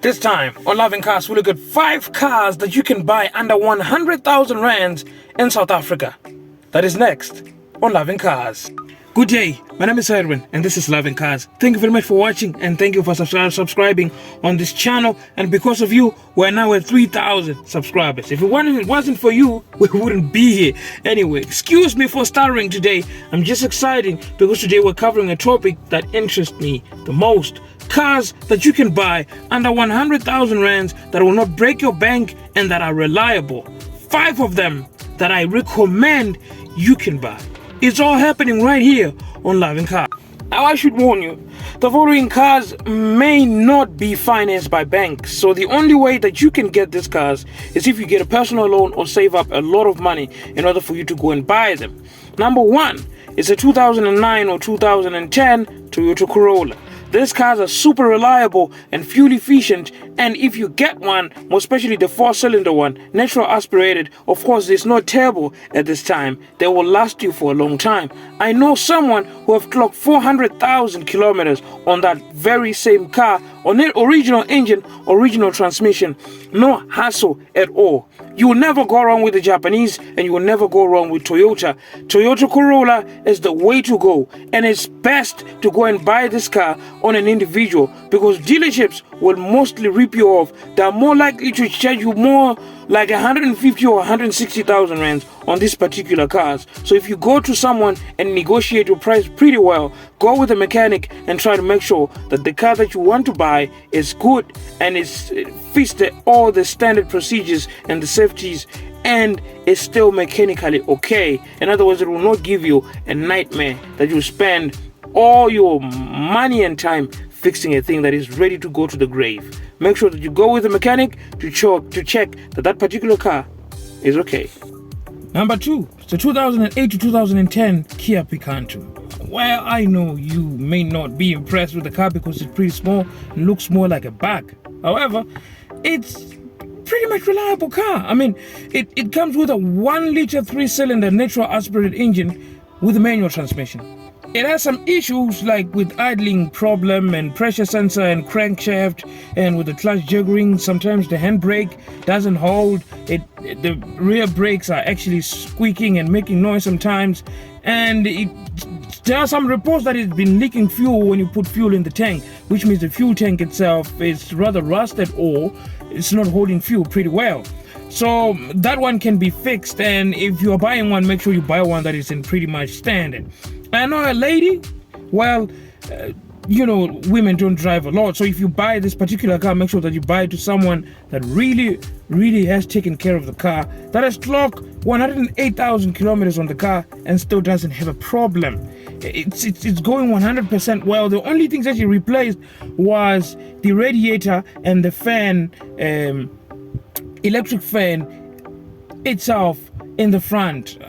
This time on Loving Cars, we look at 5 cars that you can buy under 100,000 rands in South Africa. That is next on Loving Cars. Good day, my name is Edwin and this is Loving Cars. Thank you very much for watching and thank you for subscribing on this channel, and because of you, we're now at 3,000 subscribers. If it wasn't for you, we wouldn't be here. Anyway, excuse me for stuttering today. I'm just excited because today we're covering a topic that interests me the most. Cars that you can buy under 100,000 rands that will not break your bank and that are reliable. 5 of them that I recommend you can buy. It's all happening right here on Loving Cars. Now I should warn you, the following cars may not be financed by banks, so the only way that you can get these cars is if you get a personal loan or save up a lot of money in order for you to go and buy them. Number 1 is a 2009 or 2010 Toyota Corolla. These cars are super reliable and fuel efficient, and if you get one, most especially the 4-cylinder one, natural aspirated, of course there's no turbo at this time, they will last you for a long time. I know someone who have clocked 400,000 kilometers on that very same car, on the original engine, original transmission, no hassle at all. You will never go wrong with the Japanese and you will never go wrong with Toyota. Toyota Corolla is the way to go, and it's best to go and buy this car on an individual because dealerships will mostly rip you off. They are more likely to charge you more like 150 or 160,000 rands on these particular cars. So if you go to someone and negotiate your price pretty well, go with a mechanic and try to make sure that the car that you want to buy is good and it fits all the standard procedures and the safeties and is still mechanically okay. In other words, it will not give you a nightmare that you spend all your money and time fixing a thing that is ready to go to the grave. Make sure that you go with a mechanic to check that particular car is okay. Number 2, it's the 2008 to 2010 Kia Picanto. Well, I know you may not be impressed with the car because it's pretty small and looks more like a bag. However, it's pretty much reliable car. I mean, it comes with a 1-liter 3-cylinder natural aspirated engine with a manual transmission. It has some issues like with idling problem and pressure sensor and crankshaft, and with the clutch jiggering. Sometimes the handbrake doesn't hold. The rear brakes are actually squeaking and making noise sometimes, and there are some reports that it's been leaking fuel when you put fuel in the tank, which means the fuel tank itself is rather rusted or it's not holding fuel pretty well. So that one can be fixed, and if you are buying one, make sure you buy one that is in pretty much standard. I know a lady, well, women don't drive a lot, so if you buy this particular car, make sure that you buy it to someone that really has taken care of the car, that has clocked 108,000 kilometers on the car and still doesn't have a problem. It's going 100% well. The only things that she replaced was the radiator and the fan, electric fan itself in the front.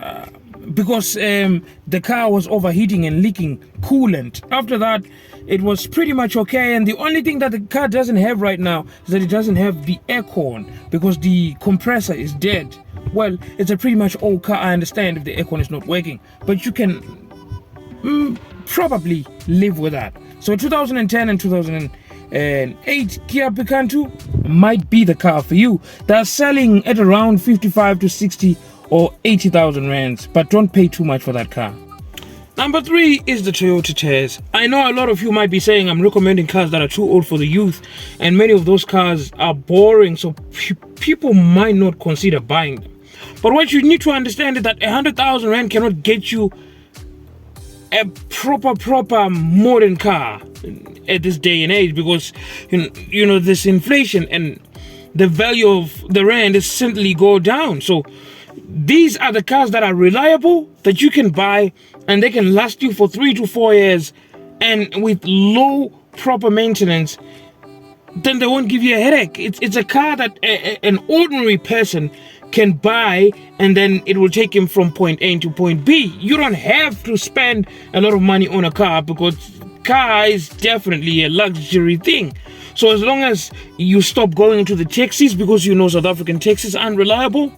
Because the car was overheating and leaking coolant. After that, it was pretty much okay, and the only thing that the car doesn't have right now is that it doesn't have the aircon because the compressor is dead. Well, it's a pretty much old car. I understand if the aircon is not working, but you can probably live with that. So 2010 and 2008 Kia Picanto might be the car for you. They're selling at around 55 to 60 or 80,000 rands, but don't pay too much for that car. Number 3 is the Toyota Tazz. I know a lot of you might be saying I'm recommending cars that are too old for the youth, and many of those cars are boring, so people might not consider buying them. But what you need to understand is that 100,000 rand cannot get you a proper modern car at this day and age, because this inflation and the value of the rand is simply go down. So these are the cars that are reliable, that you can buy, and they can last you for 3 to 4 years, and with low proper maintenance, then they won't give you a headache. It's a car that an ordinary person can buy, and then it will take him from point A to point B. You don't have to spend a lot of money on a car because car is definitely a luxury thing. So as long as you stop going to the taxis because South African taxis aren't reliable,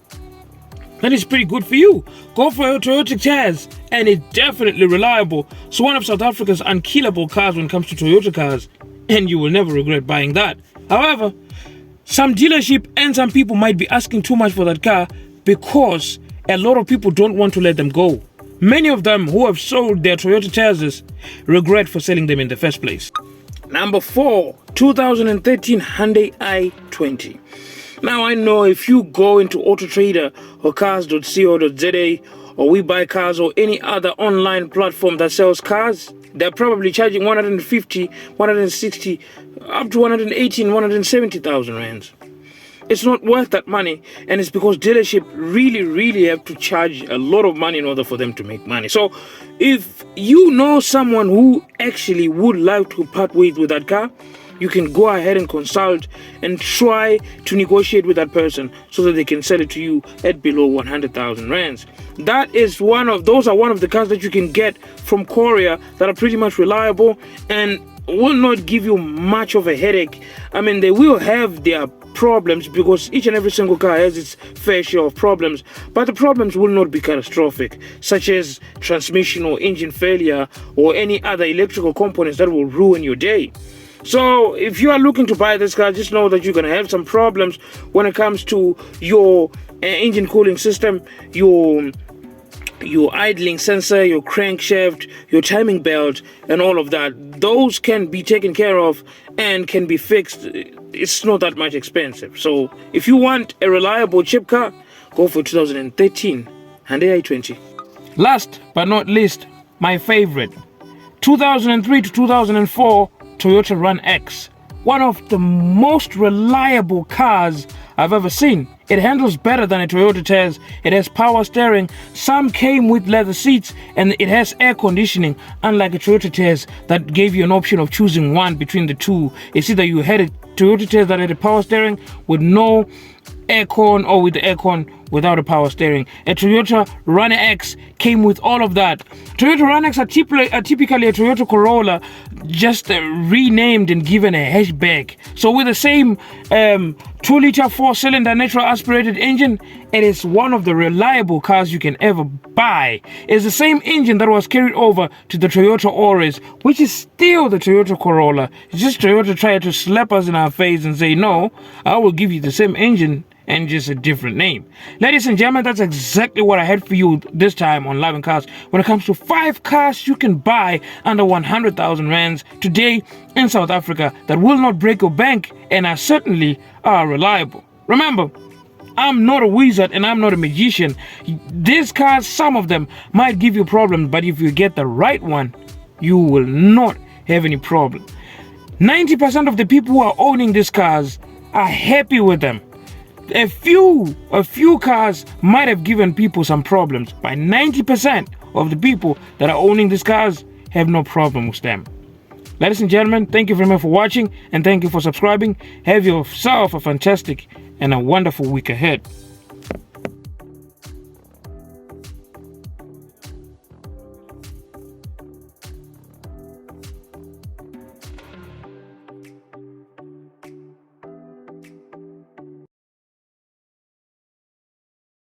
then it's pretty good for you. Go for a Toyota Tazz, and it's definitely reliable. So one of South Africa's unkillable cars when it comes to Toyota cars, and you will never regret buying that. However, some dealership and some people might be asking too much for that car because a lot of people don't want to let them go. Many of them who have sold their Toyota Tazzes regret for selling them in the first place. Number 4, 2013 Hyundai i20. Now I know if you go into Auto Trader or cars.co.za or We Buy Cars or any other online platform that sells cars, they're probably charging 150, 160, up to 118, 170,000 rands. It's not worth that money, and it's because dealership really have to charge a lot of money in order for them to make money. So if you know someone who actually would like to part ways with that car, you can go ahead and consult and try to negotiate with that person so that they can sell it to you at below 100,000 rands. Those are one of the cars that you can get from Korea that are pretty much reliable and will not give you much of a headache. I mean, they will have their problems because each and every single car has its fair share of problems, but the problems will not be catastrophic, such as transmission or engine failure or any other electrical components that will ruin your day. So if you are looking to buy this car, just know that you're going to have some problems when it comes to your engine cooling system, your idling sensor, your crankshaft, your timing belt, and all of that. Those can be taken care of and can be fixed. It's not that much expensive. So if you want a reliable cheap car, go for 2013 Hyundai i20. Last but not least, my favorite, 2003 to 2004 Toyota RunX. One of the most reliable cars I've ever seen. It handles better than a Toyota Tazz. It has power steering. Some came with leather seats, and it has air conditioning, unlike a Toyota Tazz that gave you an option of choosing one between the two. It's either you had a Toyota Tazz that had a power steering with no aircon or with the aircon without a power steering. A Toyota RunX came with all of that. Toyota RunX are typically a Toyota Corolla, just renamed and given a hatchback. So with the same 2-liter 4-cylinder natural aspirated engine, it is one of the reliable cars you can ever buy. It's the same engine that was carried over to the Toyota Auris, which is still the Toyota Corolla. It's just Toyota tried to slap us in our face and say, no, I will give you the same engine and just a different name. Ladies and gentlemen, that's exactly what I had for you this time on Live in Cars. When it comes to 5 cars you can buy under 100,000 rands today in South Africa that will not break your bank and certainly are reliable. Remember, I'm not a wizard and I'm not a magician. These cars, some of them might give you problems, but if you get the right one, you will not have any problem. 90% of the people who are owning these cars are happy with them. A few cars might have given people some problems, but 90% of the people that are owning these cars have no problem with them. Ladies and gentlemen, thank you very much for watching and thank you for subscribing. Have yourself a fantastic and a wonderful week ahead.